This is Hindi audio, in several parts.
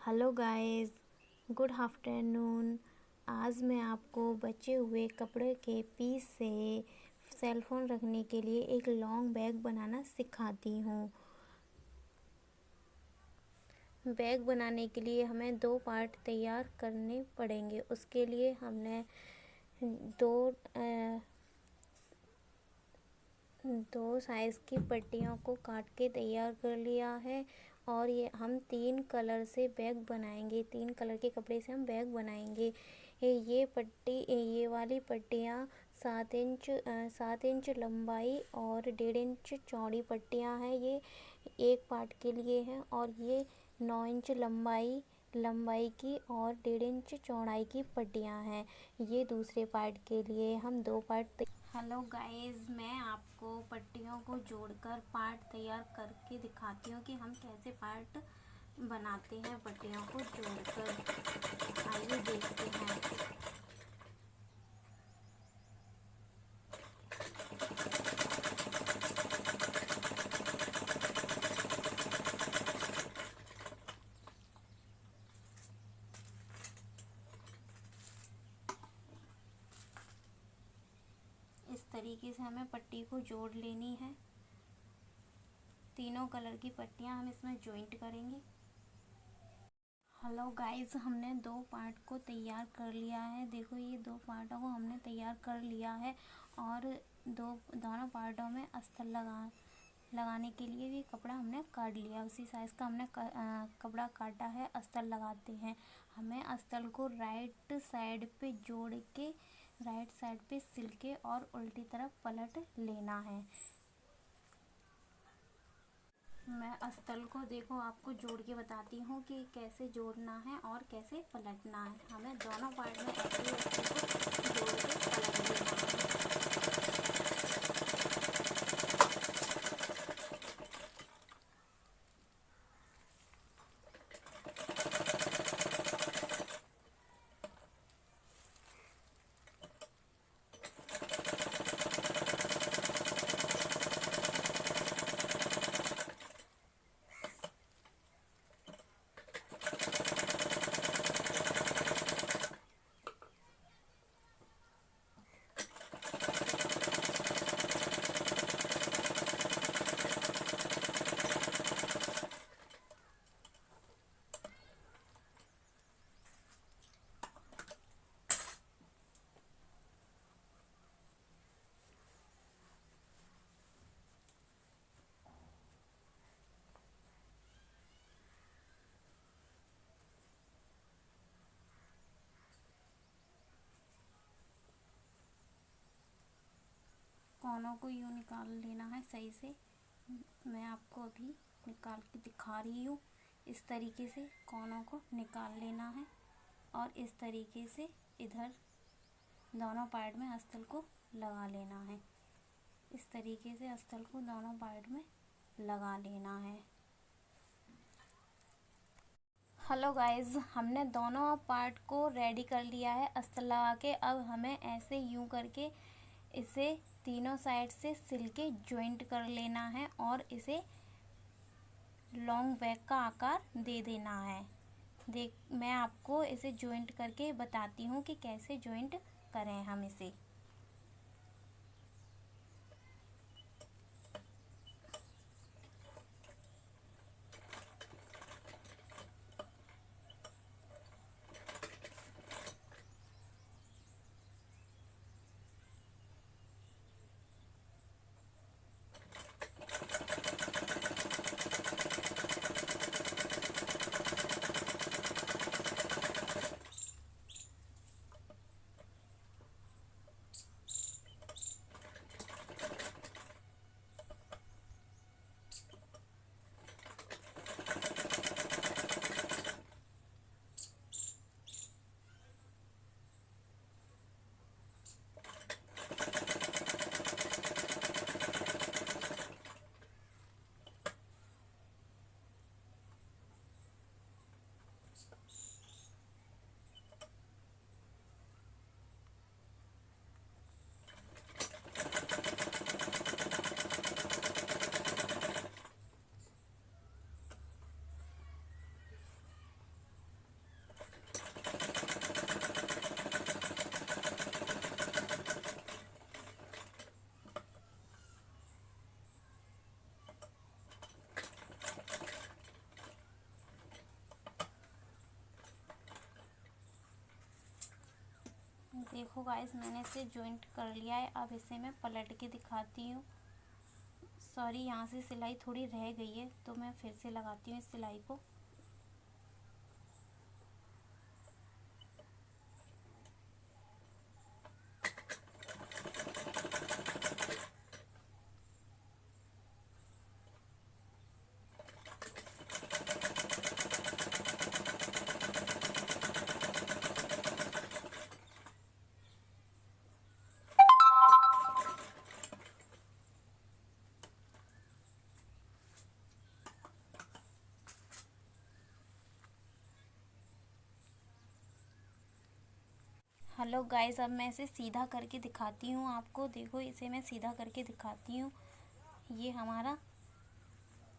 Hello guys, good afternoon. आज मैं आपको बचे हुए कपड़े के पीस से सेल फोन रखने के लिए एक लॉन्ग बैग बनाना सिखाती हूँ। बैग बनाने के लिए हमें दो पार्ट तैयार करने पड़ेंगे। उसके लिए हमने दो दो साइज़ की पट्टियों को काट के तैयार कर लिया है और ये हम 3 कलर से बैग बनाएंगे। 3 कलर के कपड़े से हम बैग बनाएंगे। ये वाली पट्टियाँ 7 इंच लंबाई और 1.5 इंच चौड़ी पट्टियाँ हैं। ये एक पार्ट के लिए हैं और ये 9 इंच लंबाई की और 1.5 इंच चौड़ाई की पट्टियाँ हैं। ये दूसरे पार्ट के लिए हम दो पार्ट। हेलो गाइस, मैं आपको पट्टियों को जोड़कर पार्ट तैयार करके दिखाती हूँ कि हम कैसे पार्ट बनाते हैं पट्टियों को जोड़कर। आइए देखते हैं। इस तरीके से हमें पट्टी को जोड़ लेनी है। तीनों कलर की पट्टियाँ हम इसमें जॉइंट करेंगे। हेलो गाइस, हमने दो पार्ट को तैयार कर लिया है। देखो, ये दो पार्टों को हमने तैयार कर लिया है और दोनों पार्टों में अस्तर लगाने के लिए भी कपड़ा हमने काट लिया। उसी साइज़ का हमने कपड़ा काटा है। अस्तर लगाते हैं। हमें अस्तर को राइट साइड पे जोड़ के राइट साइड पे सिल के और उल्टी तरफ पलट लेना है। मैं अस्तर को देखो आपको जोड़ के बताती हूँ कि कैसे जोड़ना है और कैसे पलटना है। हमें दोनों पार्ट में ऐसे ही अस्तर को जोड़ के पलट देना है। कोनों को यूँ निकाल लेना है सही से। मैं आपको अभी निकाल के दिखा रही हूँ। इस तरीके से कोनों को निकाल लेना है और इस तरीके से इधर दोनों पार्ट में अस्तर को लगा लेना है। इस तरीके से अस्तर को दोनों पार्ट में लगा लेना है। हेलो गाइस, हमने दोनों पार्ट को रेडी कर लिया है अस्तर लगा के। अब हमें ऐसे यूं करके इसे तीनों साइड से सिल के जॉइंट कर लेना है और इसे लॉन्ग बैग का आकार दे देना है। मैं आपको इसे जॉइंट करके बताती हूँ कि कैसे जॉइंट करें हम इसे। देखो गाइस, मैंने इसे जॉइंट कर लिया है। अब इसे मैं पलट के दिखाती हूँ। सॉरी, यहाँ से सिलाई थोड़ी रह गई है, तो मैं फिर से लगाती हूँ इस सिलाई को। हेलो गाइस, अब मैं इसे सीधा करके दिखाती हूँ आपको। देखो, इसे मैं सीधा करके दिखाती हूँ। ये हमारा,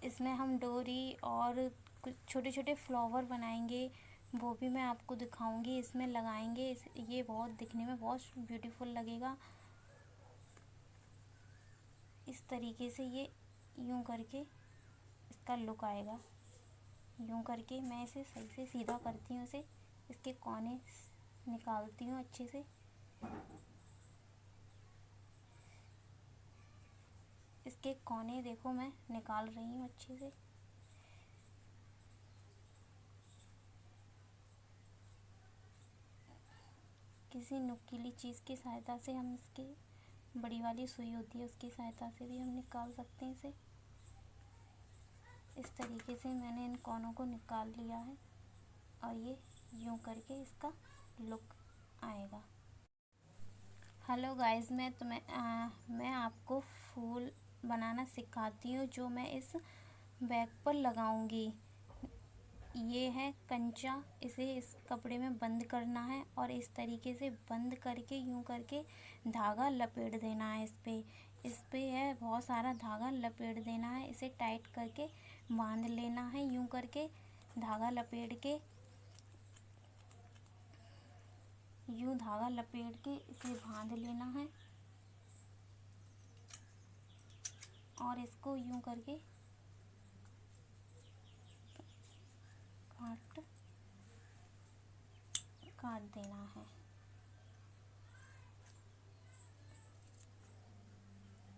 इसमें हम डोरी और कुछ छोटे छोटे फ्लावर बनाएंगे, वो भी मैं आपको दिखाऊंगी। इसमें लगाएंगे ये बहुत दिखने में बहुत ब्यूटीफुल लगेगा। इस तरीके से ये यूं करके इसका लुक आएगा। यूं करके मैं इसे सही से सीधा करती हूँ। इसे इसके कोने निकालती हूँ अच्छे से। इसके कोने देखो मैं निकाल रही हूँ अच्छे से। किसी नुकीली चीज़ की सहायता से हम इसकी बड़ी वाली सुई होती है, उसकी सहायता से भी हम निकाल सकते हैं इसे। इस तरीके से मैंने इन कोनों को निकाल लिया है और ये यूं करके इसका लुक आएगा। हेलो गाइस, मैं आपको फूल बनाना सिखाती हूँ, जो मैं इस बैग पर लगाऊंगी। ये है कंचा। इसे इस कपड़े में बंद करना है और इस तरीके से बंद करके यूं करके धागा लपेट देना है। इस पे है बहुत सारा धागा लपेट देना है। इसे टाइट करके बांध लेना है। यूं करके धागा लपेट के, यूं धागा लपेट के इसे बांध लेना है और इसको यूं करके काट देना है।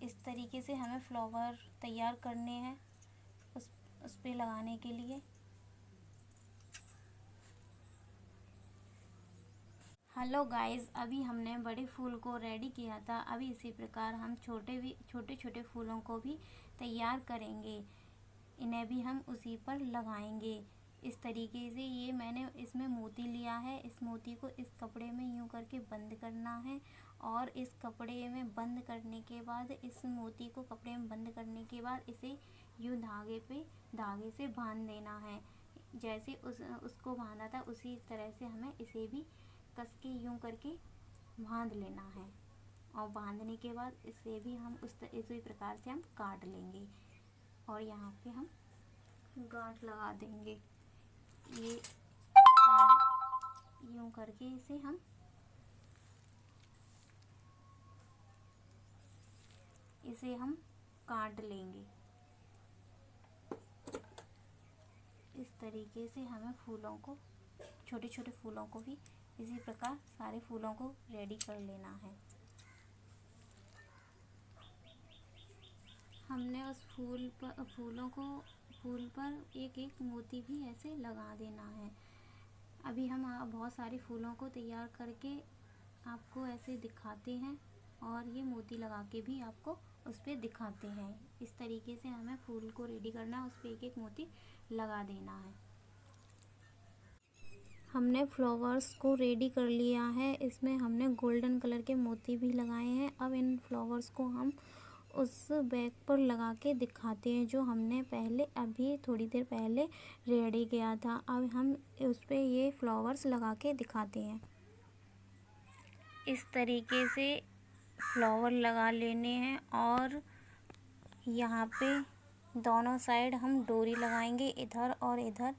इस तरीके से हमें फ्लावर तैयार करने हैं उस पे लगाने के लिए। हेलो गाइस, अभी हमने बड़े फूल को रेडी किया था। अभी इसी प्रकार हम छोटे छोटे फूलों को भी तैयार करेंगे। इन्हें भी हम उसी पर लगाएंगे। इस तरीके से ये मैंने इसमें मोती लिया है। इस मोती को इस कपड़े में यूं करके बंद करना है और इस कपड़े में बंद करने के बाद, इस मोती को कपड़े में बंद करने के बाद इसे यूं धागे से बांध देना है। जैसे उसको बांधा था उसी तरह से हमें इसे भी कस के यूं करके बांध लेना है। और बांधने के बाद इसे भी हम इसी प्रकार से हम काट लेंगे और यहाँ पे हम गांठ लगा देंगे। ये यूं करके इसे हम काट लेंगे। इस तरीके से हमें फूलों को, छोटे छोटे फूलों को भी इसी प्रकार सारे फूलों को रेडी कर लेना है। हमने उस फूल पर एक एक मोती भी ऐसे लगा देना है। अभी हम बहुत सारे फूलों को तैयार करके आपको ऐसे दिखाते हैं और ये मोती लगा के भी आपको उस पर दिखाते हैं। इस तरीके से हमें फूल को रेडी करना है, उस पर एक एक मोती लगा देना है। हमने फ्लावर्स को रेडी कर लिया है। इसमें हमने गोल्डन कलर के मोती भी लगाए हैं। अब इन फ्लावर्स को हम उस बैग पर लगा के दिखाते हैं, जो हमने अभी थोड़ी देर पहले रेडी किया था। अब हम उस पे ये फ्लावर्स लगा के दिखाते हैं। इस तरीके से फ्लावर लगा लेने हैं और यहाँ पे दोनों साइड हम डोरी लगाएंगे, इधर और इधर,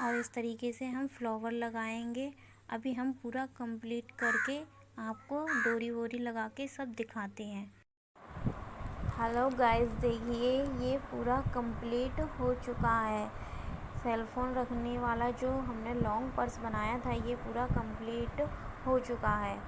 और इस तरीके से हम फ्लावर लगाएंगे। अभी हम पूरा कंप्लीट करके आपको डोरी वोरी लगा के सब दिखाते हैं। हेलो गाइस, देखिए ये पूरा कंप्लीट हो चुका है। सेलफोन रखने वाला जो हमने लॉन्ग पर्स बनाया था, ये पूरा कंप्लीट हो चुका है।